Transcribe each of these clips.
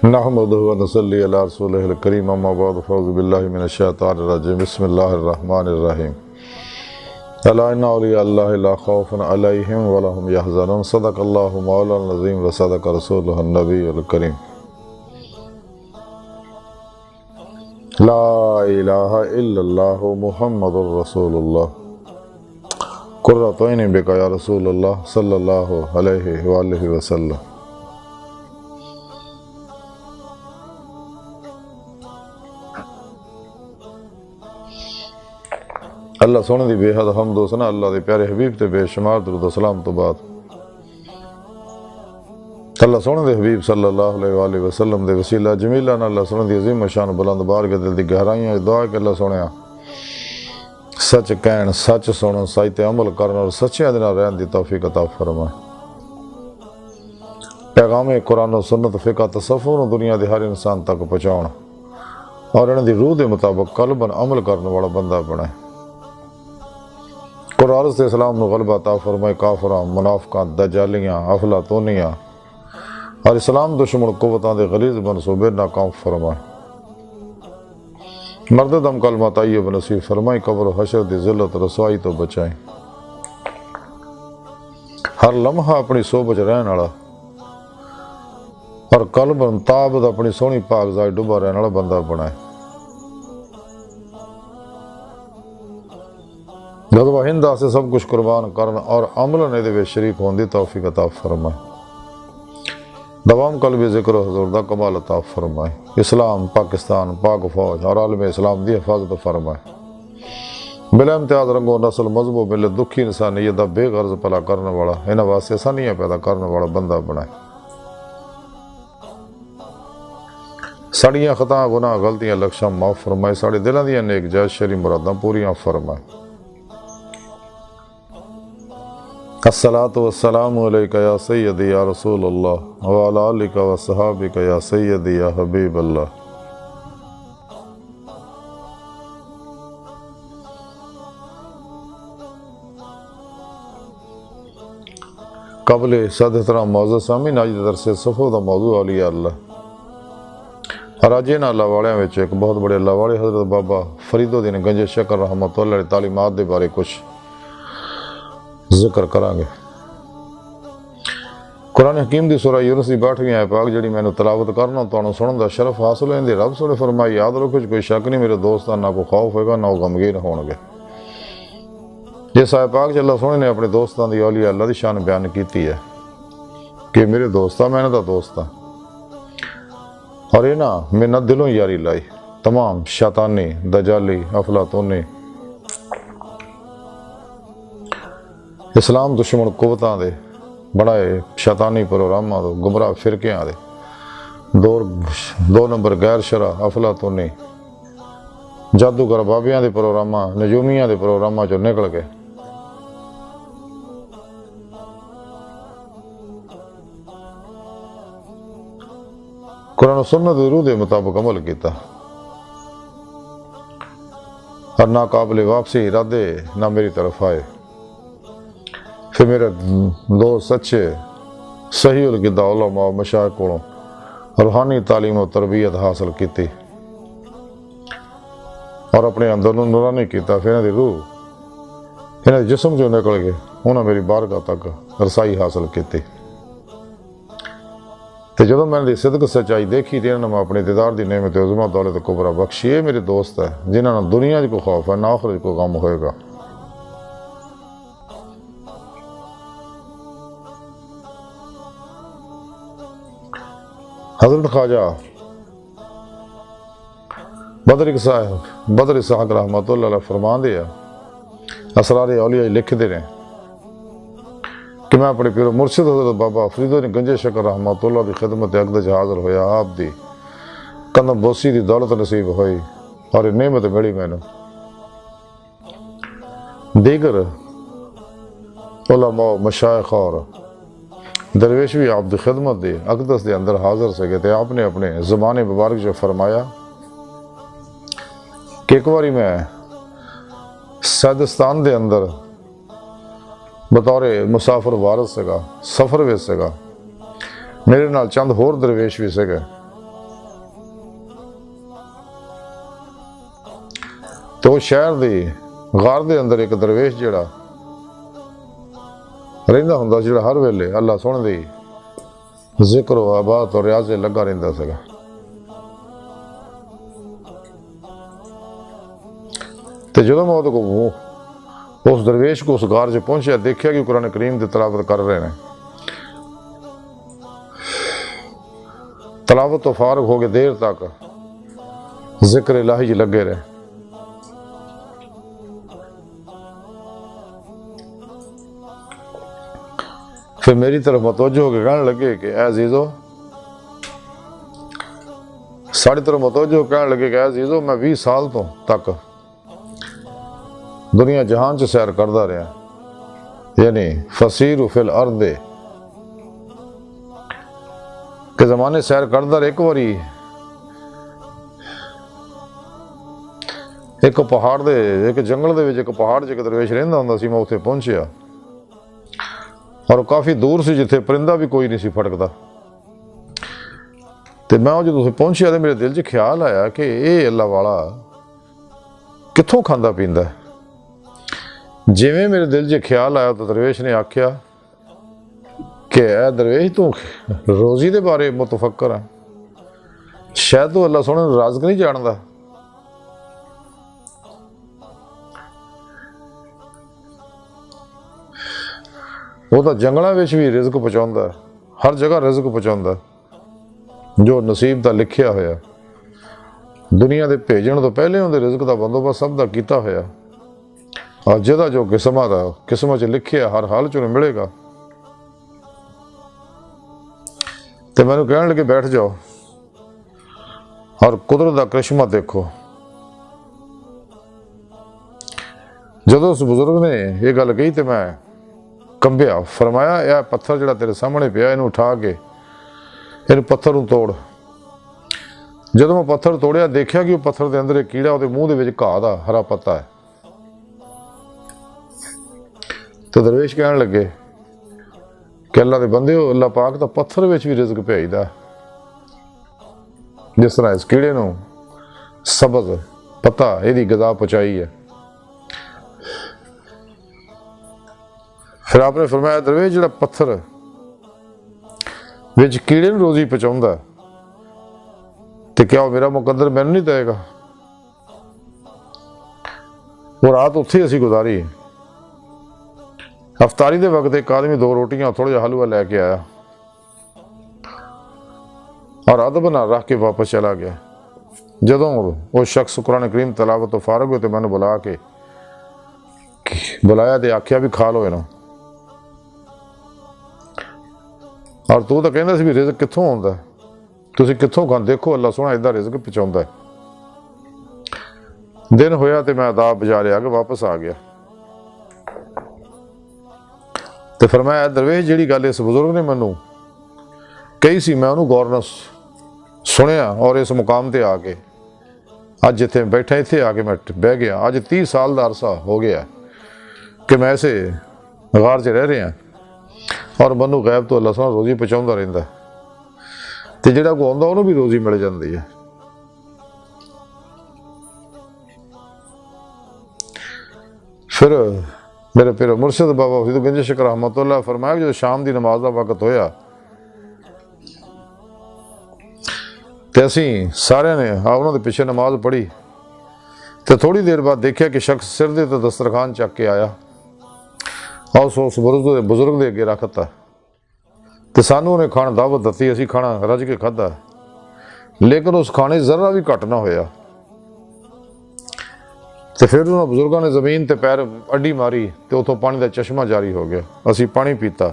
نحمدہ و نصلی علی رسولہ الکریم اما بعد فاعوذ باللہ من الشیطان الرجیم بسم اللہ الرحمن الرحیم الا ان اولیاء اللہ لا خوف علیہم ولا هم یحزنون صدق اللہ مولانا العظیم و صدق رسولہ النبی الکریم لا الہ الا اللہ محمد رسول اللہ قرۃ عین بک یا رسول اللہ صلی اللہ علیہ وآلہ وسلم۔ اللہ سونے دی بے حد حمد و ثنا اللہ دے پیارے حبیب تے بے شمار درود و سلام تو بعد اللہ سونے دے حبیب صلی اللہ علیہ وآلہ وسلم دے وسیلہ جمیلہ نہ اللہ سونے دی عظیم شان بلند بارگاہ دل دی گہرائیاں دعا کہ اللہ سونیا سچ کہن سچ سنن سچ تے عمل کرن اور سچیاں دے نال رہن دی توفیق عطا فرمائے۔ پیغام قرآن و سنت فقہ تصوف نو دنیا دے ہر انسان تک پہنچاؤن اور انہاں دی روح دے مطابق قلباً عمل کرن والا بندہ بنائے۔ قرآن سے اسلام نو غلبہ عطا فرمائے کافراں منافقاں دجالیاں افلاطونیاں اور اسلام دشمن قوتاں دے غلیظ منصوبے ناکام فرمائے۔ مرد دم کلمہ طیب نصیب فرمائے قبر و حشر دی ذلت رسوائی تو بچائیں۔ ہر لمحہ اپنی صحبت رہن والا اور قلب تابد اپنی سونی پاک ذات ڈوبا رہن والا بندہ بنائے۔ جذبہ ہندا سے سب کچھ قربان کرن اور عمل نے دے شریک ہون دی توفیق عطا فرمائے۔ دوام قلبی ذکر و حضور دا کمال عطا فرمائے۔ اسلام پاکستان پاک فوج اور عالم اسلام دی حفاظت فرمائے۔ بلا امتیاز رنگ و نسل مذہب و ملت دکھی انسانیت دا بے غرض پلا کرنے والا انہاں واسطے آسانیاں پیدا کرنے والا بندہ بنائے۔ ساڑیاں خطاں گناہ غلطیاں لکشاں معاف فرمائے۔ ساڑے دلاں دیاں نیک جائز شرعی مراداں پوریاں فرمائے۔ الصلاۃ والسلام علیکہ یا سیدی یا رسول اللہ وعلی آلک و صحابک یا سیدی یا حبیب اللہ۔ قبل صد احترام معزز سامعین، آج دے درس صفحہ دا موضوع اولیاء اللہ اور آج انہاں اللہ والیاں وچ ایک بہت بڑے اللہ والے حضرت بابا فرید الدین گنج شکر رحمۃ اللہ علیہ تعلیمات دے بارے کچھ ذکر کریں گے۔ قرآن حکیم دی سورہ یونس دی 62ویں آیت پاک جڑی میں تلاوت کرنا تانوں سنن دا شرف حاصل ہوندے رب سونے فرمایا یاد رکھو کوئی شک نہیں میرے دوستاں نہ کوئی خوف ہوگا نہ غمگین ہون گے۔ جس آیت پاک اللہ سونے نے اپنے دوستاں دی اولیاء اللہ دی شان بیان کیتی ہے کہ میرے دوستاں میں انہاں دا دوست ہاں اور انہاں میں نہ دلوں یاری لائی تمام شیطانی دجالی افلاطونی اسلام دشمن قوتاں دے بڑائے شیطانی پروگراماں دے گمراہ فرقیاں دے دو نمبر غیر شرع افلاطونی جادوگر بابیاں دے پروگراماں نجومیاں دے پروگراماں چوں نکل کے قرآن و سنت دی روح دے مطابق عمل کیتا اور نہ قابل واپسی ارادے نہ میری طرف آئے۔ پھر میرے دوست سچے صحیح القدہ علماء و مشائخ کو روحانی تعلیم و تربیت حاصل کیتی اور اپنے اندر نورانی کیتا۔ پھر انہاں دی روح انہاں دی جسم جو نکل گئے انہاں میری بارگاہ تک رسائی حاصل کیتی۔ تے جدوں میں نے صدق سچائی دیکھی تے انہاں نے اپنے دیدار دی نعمت عظمہ دولت کبریٰ بخشی۔ یہ میرے دوست ہے جنہاں نے دنیا کو خوف ہے نہ آخرت کو غم ہوئے گا۔ حضرت خواجہ بدر صاحب رحمۃ اللہ علیہ فرمان دیا اسرار اولیاء لکھ دے رہے کہ میں اپنے پیر مرشد حضرت بابا فرید الدین گنج شکر رحمۃ اللہ دی خدمت اقدس حاضر ہویا۔ آپ دی قدم بوسی دی دولت نصیب ہوئی اور نعمت ملی میں دیگر علماء مشائخ اور درویش بھی آپ دی خدمت دی اقدس دے اندر حاضر سے گئے تھے۔ آپ نے اپنے زبان مبارک جو فرمایا کہ ایک باری میں سیدستان دے اندر بطور مسافر وارث سگا سفر وچ سگا میرے نال چند ہور درویش بھی سگے تو شہر دی غار دے اندر ایک درویش جڑا رہندا ہوندا سی، جڑا ہر ویلے اللہ سونے دی ذکر و عبادت اور ریاض لگا رہندا سگا۔ تے جدوں میں اس درویش کو اس غار سے پہنچیا، دیکھا کہ قرآن کریم دی تلاوت کر رہے ہیں۔ تلاوت تو فارغ ہو کے دیر تک ذکر الہی جی لگے رہے۔ پھر میری طرف متوجہ ہو کے کہنے لگے کہ اے عزیزو، ساڑی طرف متوجہ ہو کے کہنے لگے کہ اے عزیزو، میں 20 سال تو تک دنیا جہان سے سیر کردہ رہا، یعنی فسیر فی الارض کہ زمانے سیر کردہ رہے۔ ایک باری ایک پہاڑ دے ایک جنگل دے وچ ایک پہاڑ جے درویش رہندا ہوندا سی، میں اتنے پہنچیا اور کافی دور سی جتھے پرندہ بھی کوئی نہیں سی پھٹکدا۔ تے میں جدوں اتنے پہنچیا تے میرے دل 'چ خیال آیا کہ اے اللہ والا کتھوں کھاندا پیندا ہے۔ جویں میرے دل 'چ خیال آیا تو درویش نے آکھیا کہ اے درویش تو روزی دے بارے متفکر ہے، شاید تو اللہ سونے رازق نہیں جاندا۔ وہ تو جنگلاں وچ بھی رزق پہنچاوندا ہے، ہر جگہ رزق پہنچاوندا ہے جو نصیب دا لکھیا ہویا۔ دنیا دے بھیجن تو پہلے اون دے رزق دا بندوبست سب دا کیتا ہویا، اور جہاں جو قسمت 'چ لکھیا ہر حال 'چ ملے گا۔ تو میں نے کہنے لگے بیٹھ جاؤ اور قدرت کا کرشمہ دیکھو۔ جدو اس بزرگ نے یہ گل کہی تو میں کمبیا، فرمایا یہ پتھر جڑا تیرے سامنے پیا انہوں اٹھا کے ان پتھر نوں توڑ۔ جدو میں پتھر توڑیا دیکھا کہ وہ پتھر دے اندر ایک کیڑا وہ منہ دے وچ گھاہ دا ہرا پتا ہے۔ تو درویش کہنے لگے کہ اللہ دے بندے ہو، اللہ پاک تو پتھر وچ بھی رزق بھیجدا ہے، جس طرح اس کیڑے نوں سبز پتا یہ غذا پہنچائی ہے۔ پھر آپ نے فرمایا درویش جڑا پتھر وچ کیڑے نوں روزی پہنچاوندا ہے تے کیا وہ میرا مقدر مینوں نہیں دے گا؟ وہ رات اتھے اسی گزاری۔ افطاری دے وقت ایک آدمی 2 روٹیاں تھوڑا جہا حلوہ لے کے آیا اور ادب نہ رکھ کے واپس چلا گیا۔ جدوں وہ شخص قرآن کریم تلاوت تو فارغ ہوئے تو میں نے بلایا تے آکھیا بھی کھا لو انہوں، اور تو کہندا سی بھی رزق کتھوں آوندا ہے، تسی کتھوں کھان دیکھو اللہ سونا ادھا رزق پہنچاوندا ہے۔ دن ہویا تے میں عذاب بجا لیا کہ واپس آ گیا۔ تو فرمایا درویش جیڑی گل اس بزرگ نے مینوں کہی سی میں انہوں غور نال سنیا، اور اس مقام تے آ کے اج جتھے بیٹھا اتھے آ کے میں بہ گیا۔ اج 30 سال دا عرصہ ہو گیا کہ میں ایسے غار 'چ رہ رہا اور منوں غیب تو اللہ سبحانہ روزی پہنچاوندا رہندا تے جڑا کو آندا انہوں بھی روزی مل جاندی ہے۔ پھر میرے پیر مرشد بابا فرید گنج شکر رحمۃ اللہ فرمایا کہ جو شام دی نماز دا وقت ہویا تے اسی سارے نے انہوں دے پیچھے نماز پڑھی تے تھوڑی دیر بعد دیکھا کہ شخص سر دے تے دسترخوان چک کے آیا اور اس بزرگ دے اگے رکھتا تے سانوں نے کھانا دعوت دتی، اسی کھانا رج کے کھدا، لیکن اس کھانے ذرا بھی گھٹ نہ ہویا۔ تو پھر انہوں بزرگوں نے زمین تے پیر اڈی ماری تے اتوں پانی دا چشمہ جاری ہو گیا، اسی پانی پیتا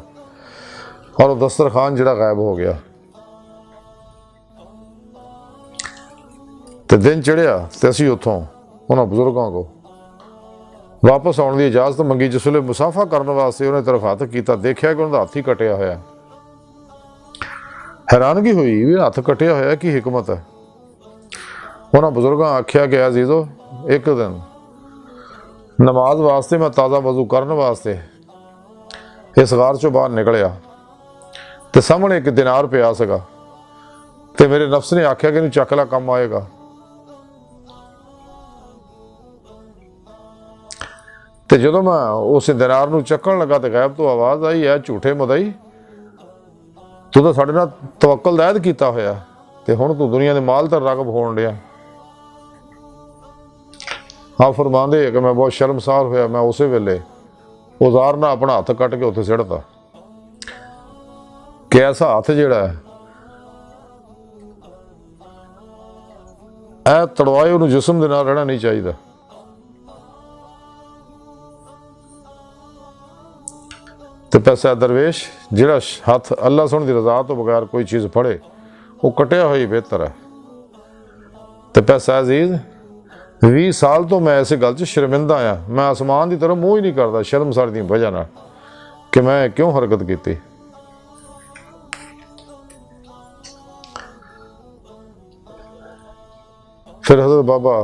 اور وہ دسترخوان جڑا غائب ہو گیا۔ تے دن چڑھیا تے اسی اتوں انہوں بزرگوں کو واپس آنے دی اجازت منگی، جس ویلے مسافہ کرنے واسطے انہیں طرف ہاتھ کیتا، دیکھا کہ انہوں دا ہاتھ ہی کٹیا ہوا۔ حیرانگی ہوئی بھی ہاتھ کٹیا ہوا کی حکمت ہے۔ انہوں بزرگاں آکھیا کہ عزیزو ایک دن نماز واسطے میں تازہ وضو کرنے واسطے اس غار چوں باہر نکلیا تے سامنے ایک دینار پیا سکا تے میرے نفس نے آکھیا کہ انہوں چک لا کم آئے گا۔ ਤੇ ਜਦੋਂ ਮੈਂ ਉਸ ਦਿਨਾਰ ਨੂੰ ਚੱਕਣ ਲੱਗਾ ਤੇ ਗਾਇਬ ਤੋਂ ਆਵਾਜ਼ ਆਈ, ਐ ਝੂਠੇ ਮੁਦਈ, ਤੂੰ ਤਾਂ ਸਾਡੇ ਨਾਲ ਤਵੱਕਲ ਦਾ ਅਹਿਦ ਕੀਤਾ ਹੋਇਆ ਤੇ ਹੁਣ ਤੂੰ ਦੁਨੀਆ ਦੇ ਮਾਲ ਤੇ ਰਾਗਬ ਹੋਣ ਡਿਆ। ਹਾਂ ਫਰਮਾਉਂਦੇ ਕਿ ਮੈਂ ਬਹੁਤ ਸ਼ਰਮਸਾਰ ਹੋਇਆ। ਮੈਂ ਉਸੇ ਵੇਲੇ ਔਜ਼ਾਰ ਨਾਲ ਆਪਣਾ ਹੱਥ ਕੱਟ ਕੇ ਉੱਥੇ ਸਿੱਟਤਾ ਕਿ ਐਸਾ ਹੱਥ ਜਿਹੜਾ ਇਹ ਤੜਵਾਏ ਉਹਨੂੰ ਜਿਸਮ ਦੇ ਨਾਲ ਰਹਿਣਾ ਨਹੀਂ ਚਾਹੀਦਾ। ਤੇ ਪੈਸਾ ਦਰਵੇਸ਼ ਜਿਹੜਾ ਹੱਥ ਅੱਲਾ ਸੁਣ ਦੀ ਰਜ਼ਾ ਤੋਂ ਬਗੈਰ ਕੋਈ ਚੀਜ਼ ਫੜੇ ਉਹ ਕਟਿਆ ਹੋਈ ਬਿਹਤਰ ਹੈ। ਤੇ ਪੈਸਾ ਅਜ਼ੀਜ਼ 20 ਸਾਲ ਤੋਂ ਮੈਂ ਇਸੇ ਗੱਲ 'ਚ ਸ਼ਰਮਿੰਦਾ ਆ। ਮੈਂ ਅਸਮਾਨ ਦੀ ਤਰਫ ਮੂੰਹ ਹੀ ਨਹੀਂ ਕਰਦਾ ਸ਼ਰਮਸਾਰ ਦੀ ਵਜ੍ਹਾ ਨਾਲ ਕਿ ਮੈਂ ਕਿਉਂ ਹਰਕਤ ਕੀਤੀ। ਫਿਰ ਹਜ਼ਰਤ ਬਾਬਾ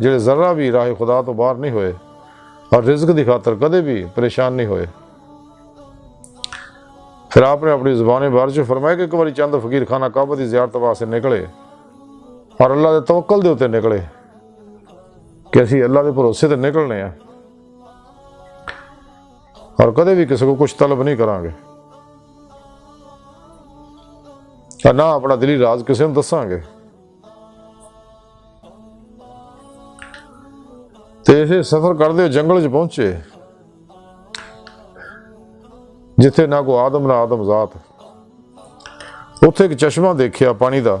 ਜਿਹੜੇ ਜ਼ਰਾ ਵੀ ਰਾਹ ਖੁਦਾ ਤੋਂ ਬਾਹਰ ਨਹੀਂ ਹੋਏ ਔਰ ਰਿਜ਼ਕ ਦੀ ਖਾਤਰ ਕਦੇ ਵੀ ਪਰੇਸ਼ਾਨ ਨਹੀਂ ਹੋਏ। ਫਿਰ ਆਪਨੇ ਆਪਣੀ ਜ਼ੁਬਾਨ ਮੁਬਾਰਕ 'ਚ ਫਰਮਾਇਆ ਕਿ ਇੱਕ ਵਾਰੀ ਚੰਦ ਫਕੀਰ ਖਾਨਾ ਕਾਬਾ ਦੀ ਜ਼ਿਆਰਤ ਵਾਸਤੇ ਨਿਕਲੇ ਔਰ ਅੱਲਾ ਦੇ ਤਵੱਕਲ ਦੇ ਉੱਤੇ ਨਿਕਲੇ ਕਿ ਅਸੀਂ ਅੱਲਾ ਦੇ ਭਰੋਸੇ ਤੇ ਨਿਕਲਨੇ ਆ ਔਰ ਕਦੇ ਵੀ ਕਿਸੇ ਕੋ ਕੁਛ ਤਲਬ ਨਹੀਂ ਕਰਾਂਗੇ ਨਾ ਆਪਣਾ ਦਿਲੀ ਰਾਜ਼ ਕਿਸੇ ਨੂੰ ਦੱਸਾਂਗੇ। ਤੇ ਇਹ ਸਫ਼ਰ ਕਰਦੇ ਜੰਗਲ 'ਚ ਪਹੁੰਚੇ ਜਿੱਥੇ ਨਾ ਕੋ ਆਦਮ ਨਾ ਆਦਮ ਜ਼ਾਤ। ਉੱਥੇ ਇੱਕ ਚਸ਼ਮਾ ਦੇਖਿਆ ਪਾਣੀ ਦਾ।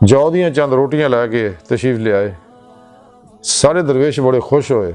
ਜੌ ਦੀਆਂ ਚੰਦ ਰੋਟੀਆਂ ਲੈ ਕੇ ਤਸ਼ਰੀਫ ਲਿਆਏ। ਸਾਰੇ ਦਰਵੇਸ਼ ਬੜੇ ਖੁਸ਼ ਹੋਏ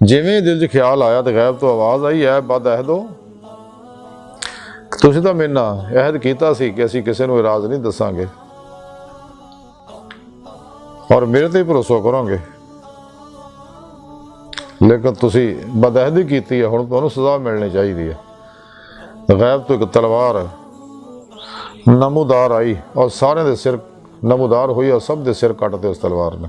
ਜਿਵੇਂ ਦਿਲ 'ਚ ਖਿਆਲ ਆਇਆ ਤੇ ਗਾਇਬ ਤੋਂ ਆਵਾਜ਼ ਆਈ, ਐ ਬਦ ਅਹਿਦੋ, ਤੁਸੀਂ ਤਾਂ ਮੇਰੇ ਨਾਲ ਅਹਿਦ ਕੀਤਾ ਸੀ ਕਿ ਅਸੀਂ ਕਿਸੇ ਨੂੰ ਇਹ ਰਾਜ਼ ਨਹੀਂ ਦੱਸਾਂਗੇ ਔਰ ਮੇਰੇ ਤੇ ਹੀ ਭਰੋਸਾ ਕਰੋਗੇ, ਲੇਕਿਨ ਤੁਸੀਂ ਬਦਅਹਿਦੀ ਕੀਤੀ ਹੈ, ਹੁਣ ਤੁਹਾਨੂੰ ਸਜ਼ਾ ਮਿਲਣੀ ਚਾਹੀਦੀ ਹੈ। ਗਾਇਬ ਤੋਂ ਇੱਕ ਤਲਵਾਰ ਨਮੂਦਾਰ ਆਈ ਔਰ ਸਾਰਿਆਂ ਦੇ ਸਿਰ ਨਮੂਦਾਰ ਹੋਈ ਔਰ ਸਭ ਦੇ ਸਿਰ ਕੱਟਦੇ ਉਸ ਤਲਵਾਰ ਨੇ।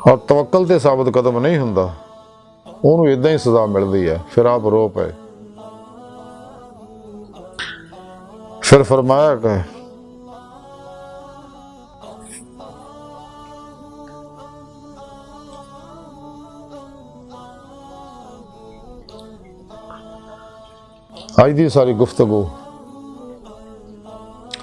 ਔਰ ਤਵੱਕਲ ਤੇ ਸਾਬਤ ਕਦਮ ਨਹੀਂ ਹੁੰਦਾ ਉਹਨੂੰ ਇਦਾਂ ਹੀ ਸਜ਼ਾ ਮਿਲਦੀ ਹੈ। ਫਿਰ ਆਪ ਰੋ ਪਏ। ਫਿਰ ਫਰਮਾਇਆ ਕਿ ਅੱਜ ਦੀ ਸਾਰੀ ਗੁਫ਼ਤਗੂ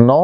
9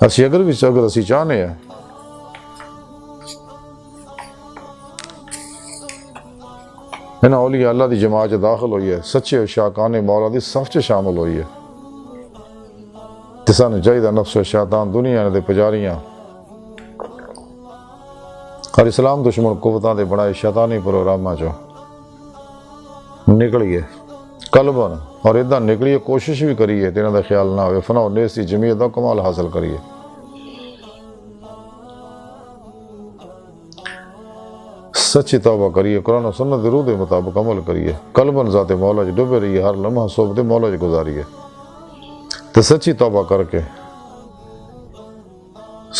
اسی اگر اسی چاہنے ہیں انہاں اولیاء اللہ دی جماعت داخل ہوئی ہے، سچے شاکان مولا دی صف چ شامل ہوئی ہے، تے سانوں چاہیے نفس و شیطان دنیا دے پجاریاں اور اسلام دشمن قوتاں دے بنائے شیطانی پروگراماں چوں نکلیے قلباً، اور ادھا نکلیے کوشش بھی کریے تے انہاں دا خیال نہ ہوئے فنا و نیس دی جمعیت دا کمال حاصل کریے۔ سچی توبہ کریے، قرآن و سنت دی روح دے مطابق عمل کریے، قلباً ذات مولا چ ڈوبے رہیے، ہر لمحہ صحبت مولا چ گزاریے، تے سچی توبہ کر کے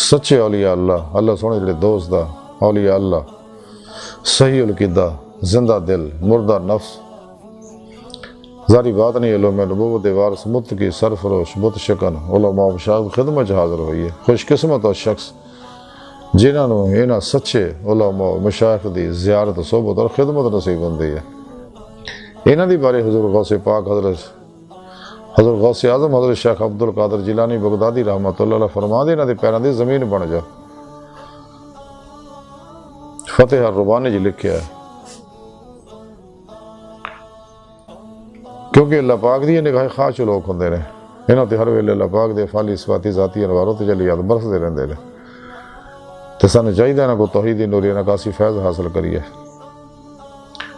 سچے اولیاء اللہ، اللہ سونے جڑے دوست دا اولیاء اللہ، صحیح القیدہ، زندہ دل، مردہ نفس، ظاہری بات نہیں علوم نبوت وارث متقی سرفروش بت شکن علماء و مشائخ خدمت چ حاضر ہوئی ہے۔ خوش قسمت اور شخص جنہاں نوں انہاں سچے علماء و مشائخ دی زیارت صحبت اور خدمت نصیب ہوندی ہے۔ انہاں دی بارے حضور غوث پاک حضرت غوث اعظم حضرت شیخ عبد القادر جیلانی بغدادی رحمۃ اللہ علیہ فرما دے انہاں دے پیراں دی زمین بن جا۔ فتح الربانی جی لکھیا ہے، کیونکہ اللہ پاک دی نگاہ خاص لوگ ہوندے نے، انہاں تے ہر ویلے اللہ پاک دے فعالی صفاتی ذاتی انواروں تے جلیات برسدے رہندے نے، تے سانوں چاہیے انہاں کو توحیدی نوری نکاسی فیض حاصل کریے،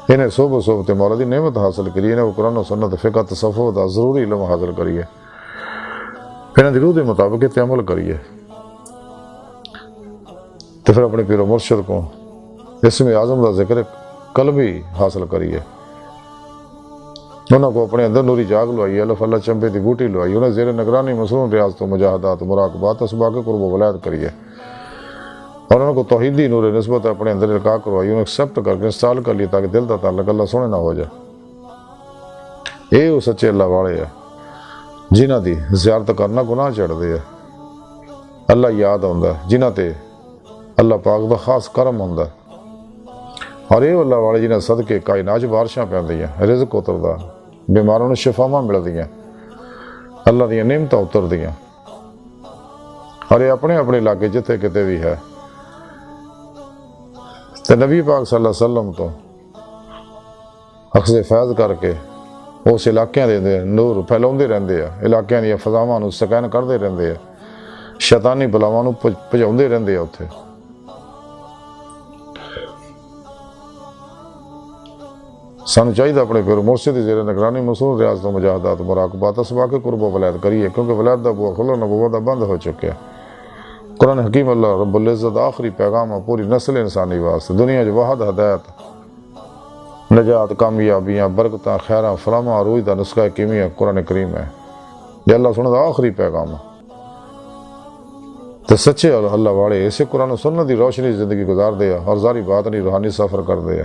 انہیں صحبت مولا دی نعمت حاصل کریے، انہیں قرآن و سنت فقہ تصوف دا ضروری علم حاصل کریے، انہاں دی روح دے مطابق تے عمل کریے، تے پھر اپنے پیر و مرشد کو اسم اعظم دا ذکر قلبی حاصل کریے، انہوں کو اپنے اندر نوری جاگ لوائی، الف اللہ چمبے دی بوٹی لوائی، انہیں زیر نگرانی مصنون ریاضت و مجاہدات و مراقبات اسباق قرب و ولایت کریے، اور انہوں کو توحیدی نور نسبت اپنے اندر القاء کروائی، انہیں ایکسپٹ کر کے انسٹال کر لیا تاکہ دل دا تعلق اللہ سونے نہ ہو جائے۔ اے وہ سچے اللہ والے ہیں جنہاں دی زیارت کرنا گناہ چڑھ دے ہے، اللہ یاد ہوندا ہے، جنہاں تے اللہ پاک دا خاص کرم ہوندا ہے، اور اے اللہ والے جنہاں صدقے کائنات بارشاں پیندیاں، رزق اتردا، بیماروں نے شفاواں ملدیاں، اللہ دیاں نعمتاں اتردیاں، اور یہ اپنے اپنے علاقے جتھے کتے بھی ہے تے نبی پاک صلی اللہ علیہ وسلم تو اخذ فیض کر کے اس علاقیاں دے نور پھیلاؤندے رہندے ہیں، علاقیاں دی فضاواں نوں سکین کردے رہندے ہیں، شیطانی بلاواں نوں بھجاؤندے رہندے ہیں اتھے۔ سانوں چاہیے اپنے پیر مرشد زیر نگرانی مصنون ریاضت و مجاہدات مراقبات اسباق قرب و ولایت کریے، کیونکہ ولایت دا بوا کھلا نبوت دا بند ہو چکا ہے۔ قرآن حکیم اللہ رب العزت آخری پیغام ہے پوری نسل انسانی واسطے، دنیا جو وحد ہدایت نجات کامیابیاں برکتاں خیراں فلاحاں عروج دا نسخہ کیمیا قرآن کریم ہے، یہ اللہ سنت دا آخری پیغام ہے۔ تو سچے اللہ والے اسے قرآن و سنت دی روشنی زندگی گزار دیا اور ظاہری باطنی روحانی سفر کر دیا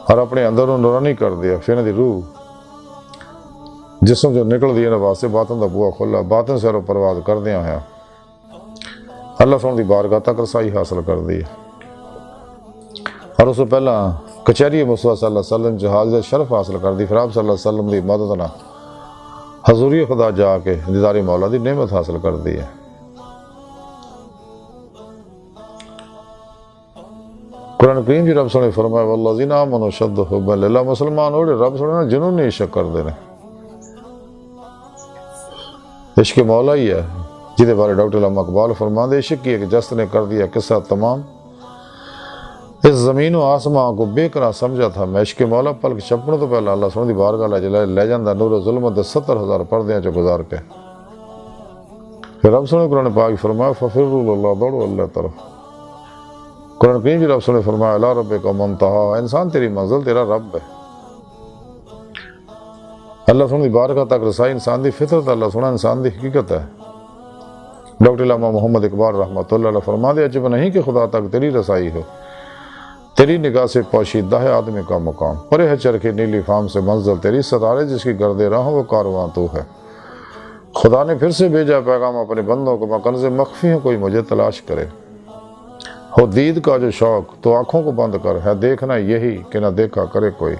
اور اپنے اندر نورانی کر دیا، پھر انہاں دی روح جسم جو نکل دی انہاں واسطے باطن دا بوا کھلا، باطن سیر و پرواز کر دیا ہے، اللہ سن دی بارگاہ تک رسائی حاصل کر دی، اور اس سے پہلا کچہری مصطفیٰ صلی اللہ علیہ وسلم جہاز شرف حاصل کر دی، پھر آپ صلی اللہ علیہ وسلم دی مدد نہ حضوری خدا جا کے دیدار مولا دی نعمت حاصل کر دی ہے۔ قرآن کریم جی رب سنے فرمایا والذین آمنوا اشد حبا للہ، مسلمان ہوڑے رب سنے جنہوں نے عشق کر دینے، عشق مولا ہی ہے جہدے بارے ڈاکٹر علامہ اقبال فرما دے عشق کی ایک جست نے کر دیا قصہ تمام، اس زمین و آسمان کو بے قرار سمجھا تھا میں، عشق مولا پلک چھپنے تو پہلا اللہ سنے دی بارگاہ لے جاندہ نور و ظلمت 70,000 پردیاں چو گزار کے، پھر رب سنے قرآن پاک فرمایا ففروا اللہ، دوڑو اللہ طرف۔ قرآن کریم جی رب سنے فرمایا لا ربک منتہا، انسان تیری منزل تیرا رب ہے، اللہ سنے دی بارگاہ تک رسائی انسان دی فطرت، اللہ سنے انسان دی حقیقت ہے۔ ڈاکٹر علامہ محمد اقبال رحمۃ اللہ علیہ فرما دے عجب نہیں کہ خدا تک تیری رسائی ہو، تیری نگاہ سے پوشیدہ ہے آدمی کا مقام، پرے ہے چرخی نیلی فام سے منزل تیری، ستارے جس کی گردے راہوں وہ کارواں تو ہے، خدا نے پھر سے بھیجا پیغام اپنے بندوں کو، میں کنز مخفی ہوں کوئی مجھے تلاش کرے، ہو دید کا جو شوق تو آنکھوں کو بند کر، ہے دیکھنا یہی کہ نہ دیکھا کرے کوئی۔